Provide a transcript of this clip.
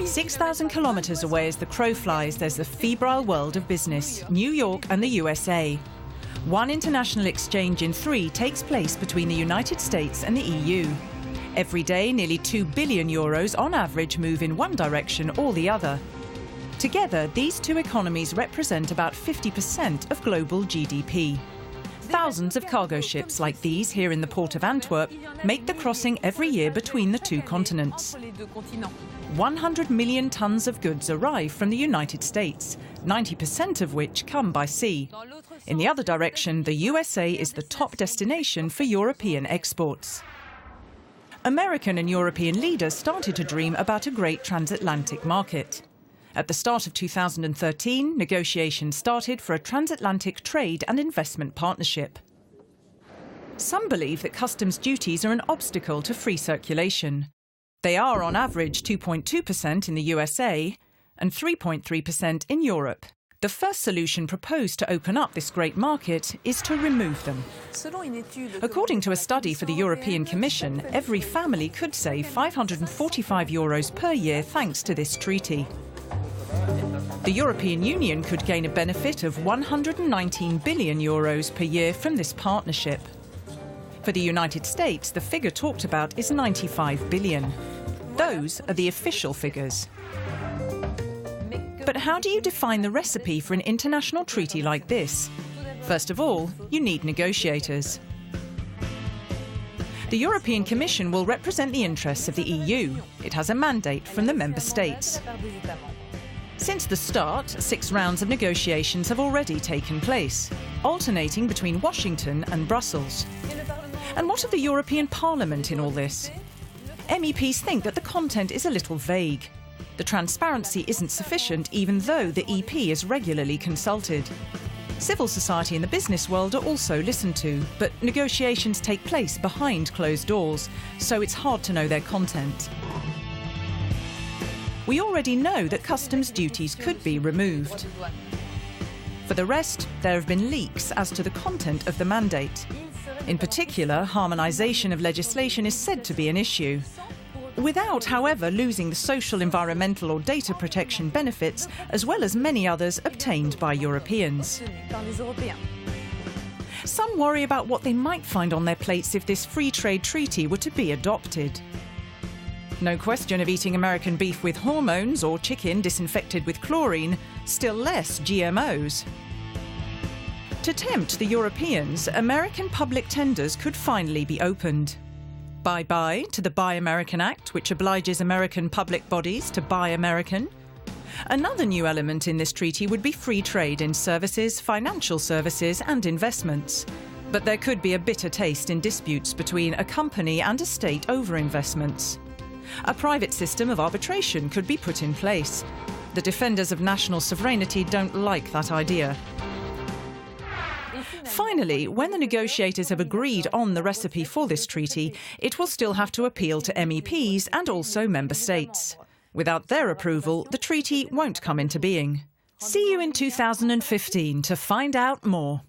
6,000 kilometers away as the crow flies, there's the febrile world of business, New York and the USA. One international exchange in 3 takes place between the United States and the EU. Every day, nearly €2 billion on average move in one direction or the other. Together, these 2 economies represent about 50% of global GDP. Thousands of cargo ships like these here in the port of Antwerp make the crossing every year between the 2 continents. 100 million tons of goods arrive from the United States, 90% of which come by sea. In the other direction, the USA is the top destination for European exports. American and European leaders started to dream about a great transatlantic market. At the start of 2013, negotiations started for a transatlantic trade and investment partnership. Some believe that customs duties are an obstacle to free circulation. They are on average 2.2% in the USA and 3.3% in Europe. The first solution proposed to open up this great market is to remove them. According to a study for the European Commission, every family could save €545 per year thanks to this treaty. The European Union could gain a benefit of €119 billion per year from this partnership. For the United States, the figure talked about is $95 billion. Those are the official figures. But how do you define the recipe for an international treaty like this? First of all, you need negotiators. The European Commission will represent the interests of the EU. It has a mandate from the member states. Since the start, 6 rounds of negotiations have already taken place, alternating between Washington and Brussels. And what of the European Parliament in all this? MEPs think that the content is a little vague. The transparency isn't sufficient, even though the EP is regularly consulted. Civil society and the business world are also listened to, but negotiations take place behind closed doors, so it's hard to know their content. We already know that customs duties could be removed. For the rest, there have been leaks as to the content of the mandate. In particular, harmonisation of legislation is said to be an issue, without, however, losing the social, environmental or data protection benefits, as well as many others obtained by Europeans. Some worry about what they might find on their plates if this free trade treaty were to be adopted. No question of eating American beef with hormones or chicken disinfected with chlorine, still less GMOs. To tempt the Europeans, American public tenders could finally be opened. Bye-bye to the Buy American Act, which obliges American public bodies to buy American. Another new element in this treaty would be free trade in services, financial services and investments. But there could be a bitter taste in disputes between a company and a state over investments. A private system of arbitration could be put in place. The defenders of national sovereignty don't like that idea. Finally, when the negotiators have agreed on the recipe for this treaty, it will still have to appeal to MEPs and also member states. Without their approval, the treaty won't come into being. See you in 2015 to find out more.